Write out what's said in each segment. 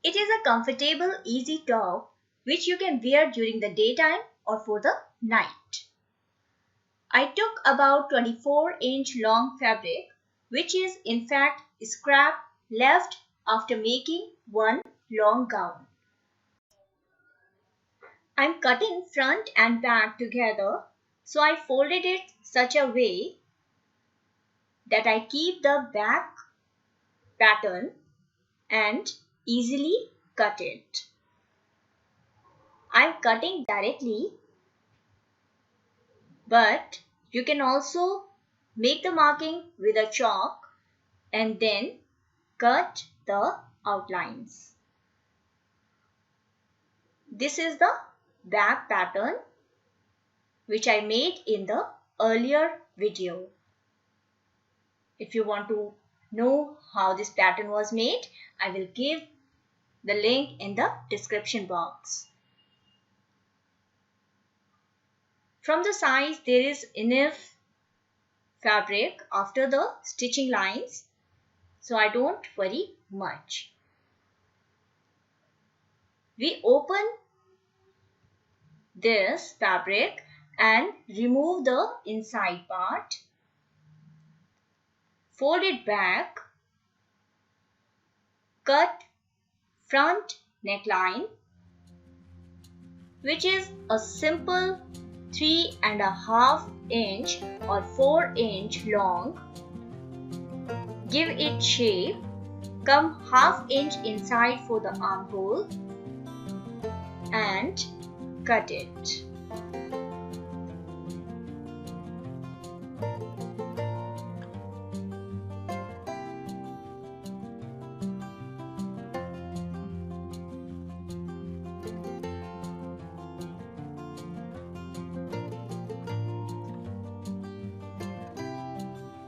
It is a comfortable, easy top which you can wear during the daytime or for the night. I took about 24-inch long fabric, which is in fact scrap left after making one long gown. I'm cutting front and back together, so I folded it such a way that I keep the back pattern and easily cut it. I'm cutting directly, but you can also make the marking with a chalk and then cut the outlines. This is the back pattern which I made in the earlier video. If you want to know how this pattern was made, I will give the link in the description box. From the sides, there is enough fabric after the stitching lines, so I don't worry much. We open this fabric and remove the inside part, fold it back, cut front neckline, which is a simple 3.5 inch or 4 inch long. Give it shape, come ½ inch inside for the armhole and cut it.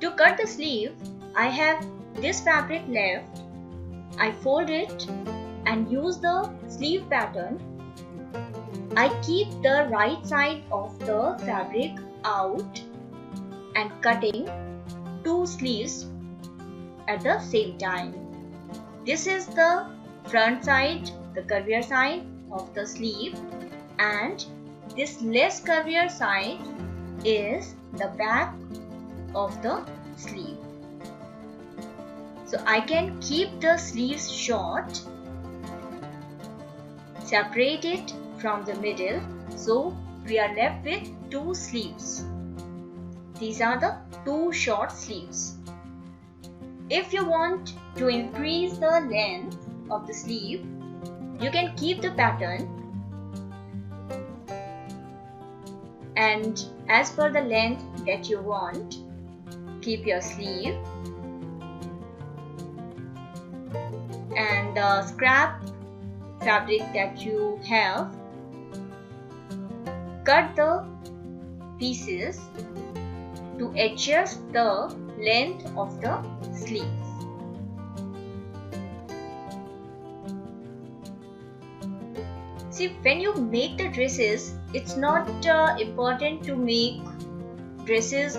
To cut the sleeve, I have this fabric left. I fold it and use the sleeve pattern. I keep the right side of the fabric out and cutting 2 sleeves at the same time. This is the front side, the curvier side of the sleeve, and this less curvier side is the back of the sleeve. So I can keep the sleeves short, separate it from the middle, so we are left with 2 sleeves. These are the 2 short sleeves. If you want to increase the length of the sleeve, you can keep the pattern and as per the length that you want, keep your sleeve, and the scrap fabric that you have, cut the pieces to adjust the length of the sleeve. See, when you make the dresses, it's not important to make dresses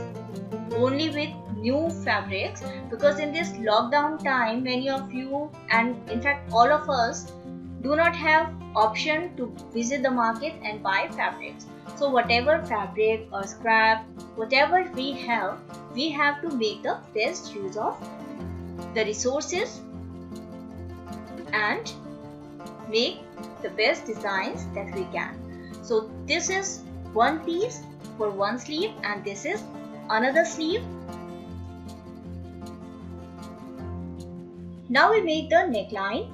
only with new fabrics, because in this lockdown time, many of you, and in fact all of us, do not have option to visit the market and buy fabrics. So whatever fabric or scrap, whatever we have to make the best use of the resources and make the best designs that we can. So this is one piece for one sleeve and this is another sleeve. Now we make the neckline.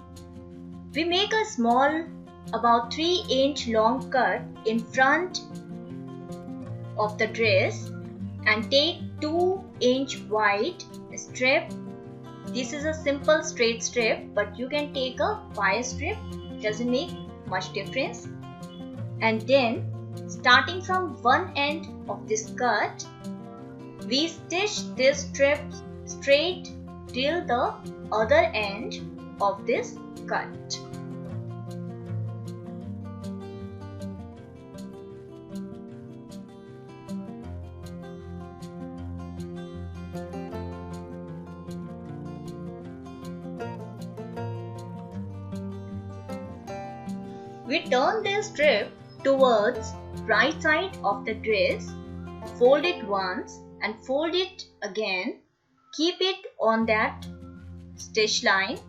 We make a small about 3-inch long cut in front of the dress and take 2-inch wide strip. This is a simple straight strip, but you can take a wire strip, doesn't make much difference. And then starting from one end of this cut, we stitch this strip straight till the other end of this cut. We turn this strip towards right side of the dress, fold it once and fold it again. Keep it on that stitch line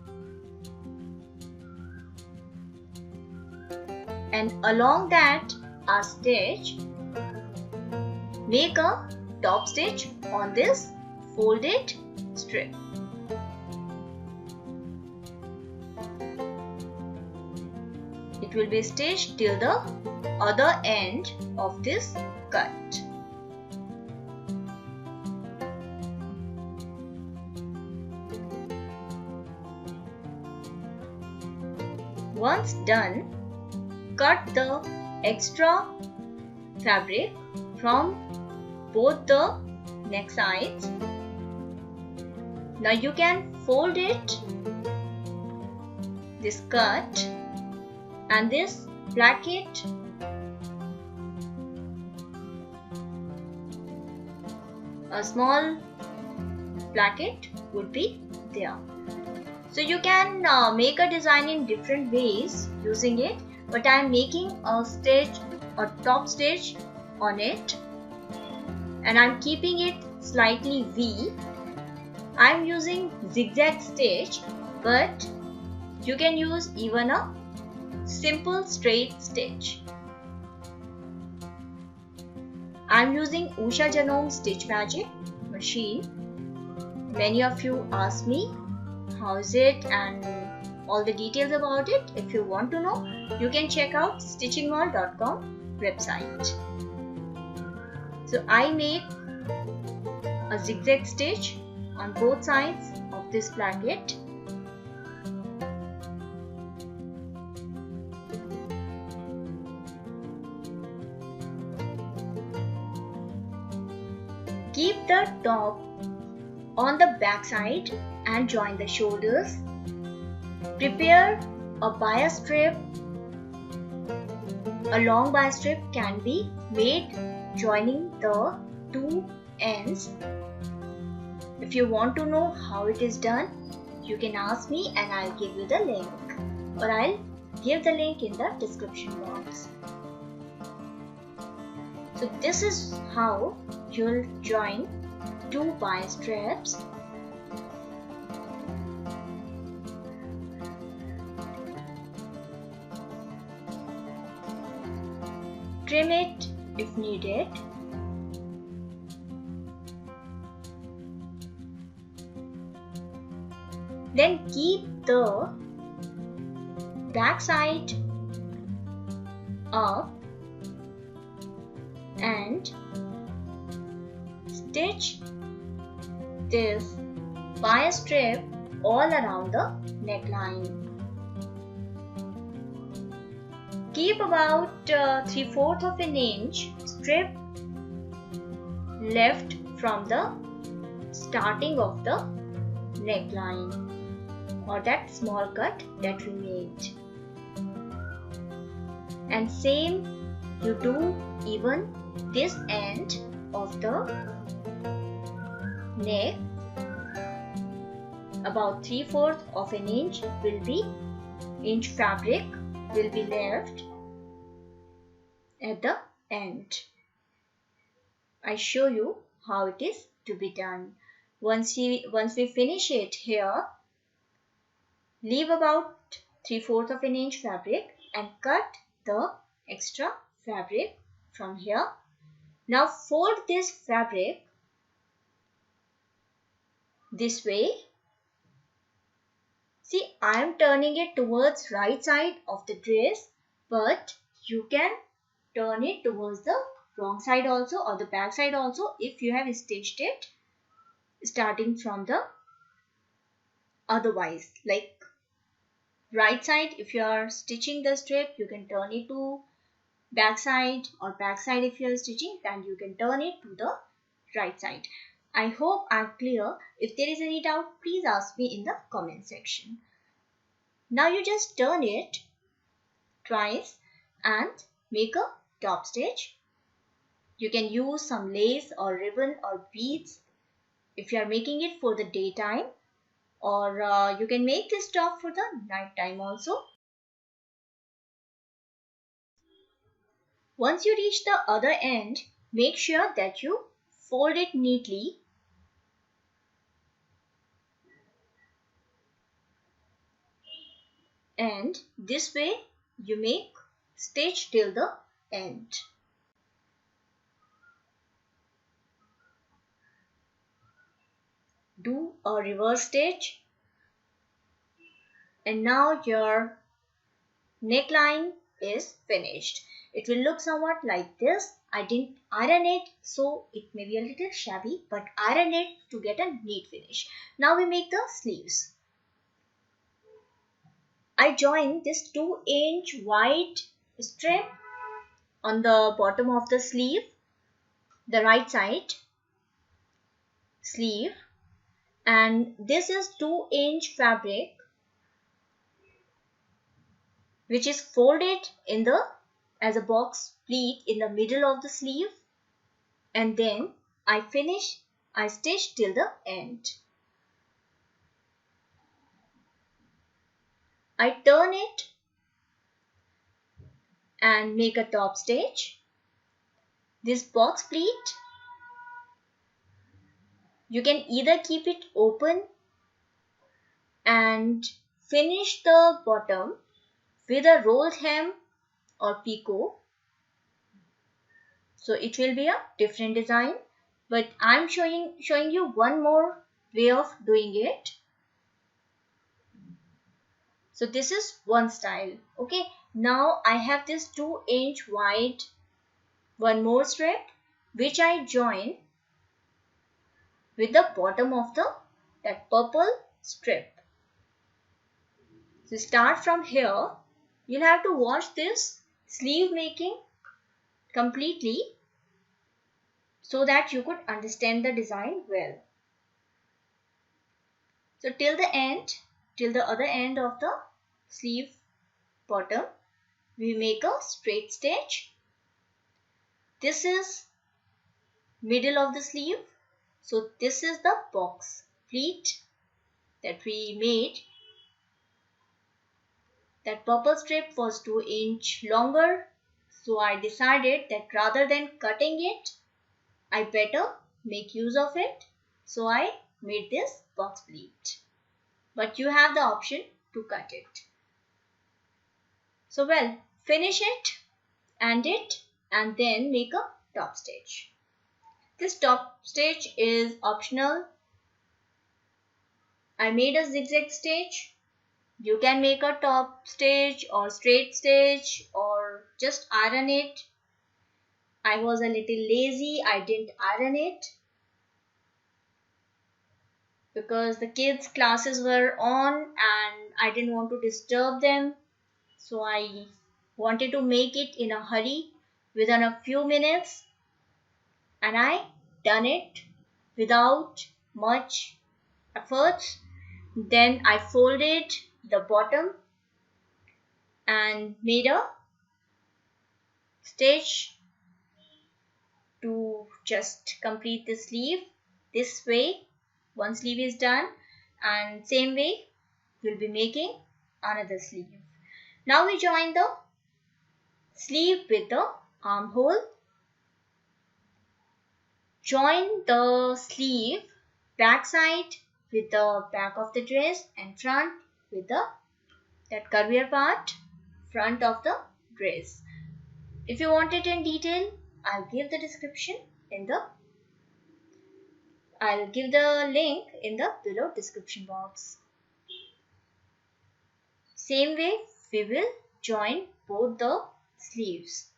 and along that our stitch, make a top stitch on this folded strip. It will be stitched till the other end of this cut. Once done, cut the extra fabric from both the neck sides. Now you can fold it, this cut and this placket a small placket would be there. So you can make a design in different ways using it, but I am making a top stitch on it and I am keeping it slightly V. I am using zigzag stitch, but you can use even a simple straight stitch. I am using Usha Janong Stitch Magic machine. Many of you ask me how is it and all the details about it. If you want to know, you can check out stitchingmall.com website. So I make a zigzag stitch on both sides of this placket. Keep the top on the back side and join the shoulders. Prepare a bias strip. A long bias strip can be made joining the two ends. If you want to know how it is done, you can ask me and I'll give you the link, or I'll give the link in the description box. So this is how you'll join two bias strips. Trim it if needed. Then keep the back side up and stitch this bias strip all around the neckline. Keep about 3/4 of an inch strip left from the starting of the neckline, or that small cut that we made. And same you do even this end of the neck. About 3/4 of an inch fabric will be left at the end. I show you how it is to be done. Once we finish it here, leave about 3/4 of an inch fabric and cut the extra fabric from here. Now fold this fabric this way. See, I am turning it towards right side of the dress, but you can turn it towards the wrong side also, or the back side also, if you have stitched it starting from the otherwise, like right side. If you are stitching the strip, you can turn it to back side, or back side if you are stitching, then you can turn it to the right side. I hope I'm clear. If there is any doubt, please ask me in the comment section. Now you just turn it twice and make a top stitch. You can use some lace or ribbon or beads if you are making it for the daytime, or you can make this top for the night time also. Once you reach the other end, make sure that you fold it neatly and this way you make stitch till the end. Do a reverse stitch and now your neckline is finished. It will look somewhat like this. I didn't iron it, so it may be a little shabby, but iron it to get a neat finish. Now we make the sleeves. I joined this 2-inch white strip on the bottom of the sleeve, the right side sleeve, and this is 2-inch fabric which is folded in the as a box pleat in the middle of the sleeve, and then I stitch till the end. I turn it and make a top stitch. This box pleat, you can either keep it open and finish the bottom with a rolled hem or picot, so it will be a different design, but I'm showing you one more way of doing it. So this is one style. Okay, now I have this 2-inch wide one more strip which I join with the bottom of that purple strip. So start from here. You'll have to watch this sleeve making completely so that you could understand the design well. So till the end, till the other end of the sleeve bottom, we make a straight stitch. This is middle of the sleeve. So this is the box pleat that we made. That purple strip was 2-inch longer. So I decided that rather than cutting it, I better make use of it. So I made this box pleat. But you have the option to cut it. So well, finish it, and then make a top stitch. This top stitch is optional. I made a zigzag stitch. You can make a top stitch or straight stitch or just iron it. I was a little lazy. I didn't iron it because the kids' classes were on and I didn't want to disturb them. So I wanted to make it in a hurry within a few minutes, and I done it without much efforts. Then I folded the bottom and made a stitch to just complete the sleeve. This way one sleeve is done, and same way we'll be making another sleeve. Now we join the sleeve with the armhole. Join the sleeve back side with the back of the dress and front with that curvier part front of the dress. If you want it in detail, I'll give the link in the below description box. Same way we will join both the sleeves.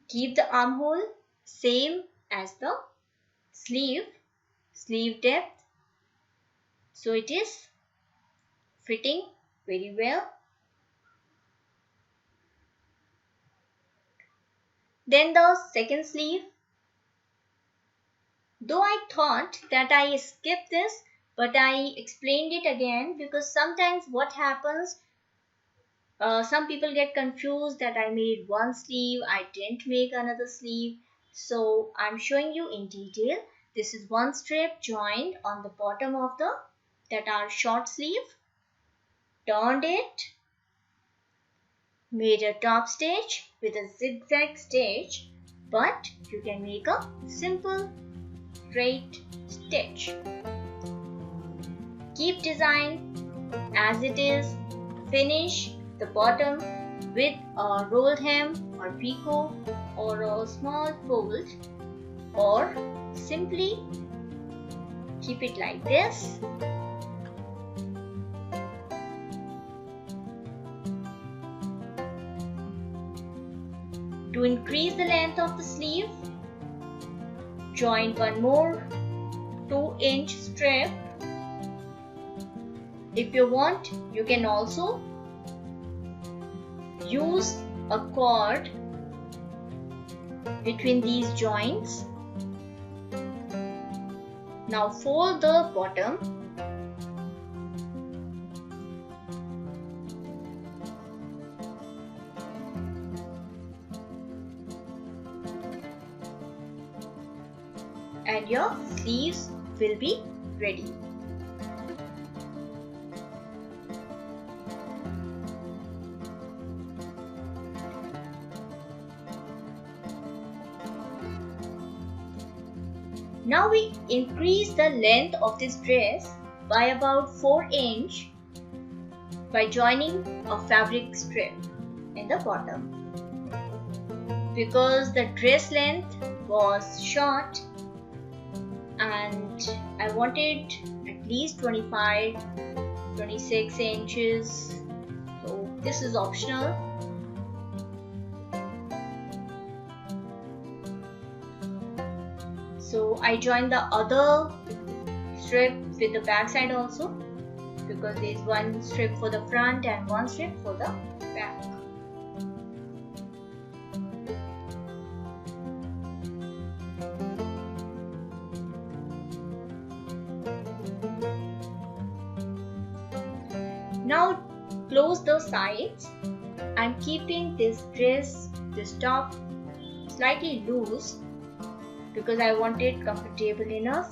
Keep the armhole same as the sleeve depth, so it is fitting very well. Then the second sleeve, though I thought that I skipped this, but I explained it again because sometimes what happens, some people get confused that I made one sleeve, I didn't make another sleeve. So I'm showing you in detail. This is one strip joined on the bottom of that our short sleeve, turned it, made a top stitch with a zigzag stitch, but you can make a simple straight stitch. Keep design as it is. Finish the bottom with a rolled hem or picot or a small fold, or simply keep it like this. To increase the length of the sleeve, join one more 2-inch strip. If you want, you can also use a cord between these joints. Now fold the bottom. And your sleeves will be ready. Now we increase the length of this dress by about 4 inches by joining a fabric strip in the bottom. Because the dress length was short and I wanted at least 25-26 inches, so this is optional. So I joined the other strip with the back side also, because there is one strip for the front and one strip for the back. Now close the sides. I'm keeping this top slightly loose because I want it comfortable enough,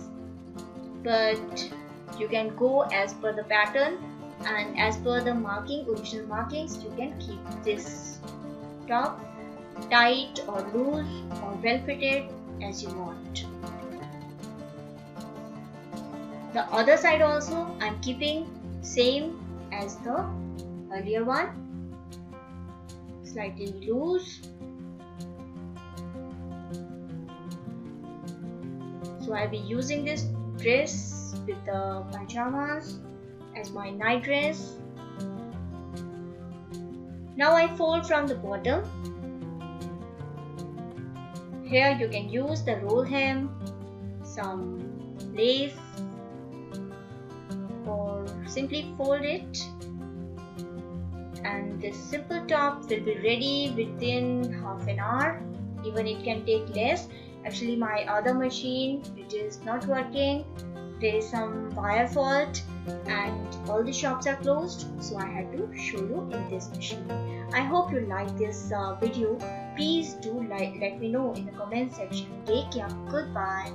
but you can go as per the pattern and as per the original markings. You can keep this top tight or loose or well fitted as you want. The other side also I'm keeping same as the earlier one, slightly loose. So I'll be using this dress with the pajamas as my night dress. Now I fold from the bottom. Here you can use the roll hem, some lace, or simply fold it, and this simple top will be ready within half an hour. Even it can take less. Actually, my other machine, it is not working. There is some wire fault and all the shops are closed, so I had to show you in this machine. I hope you like this video. Please do let me know in the comment section. Take care. Goodbye.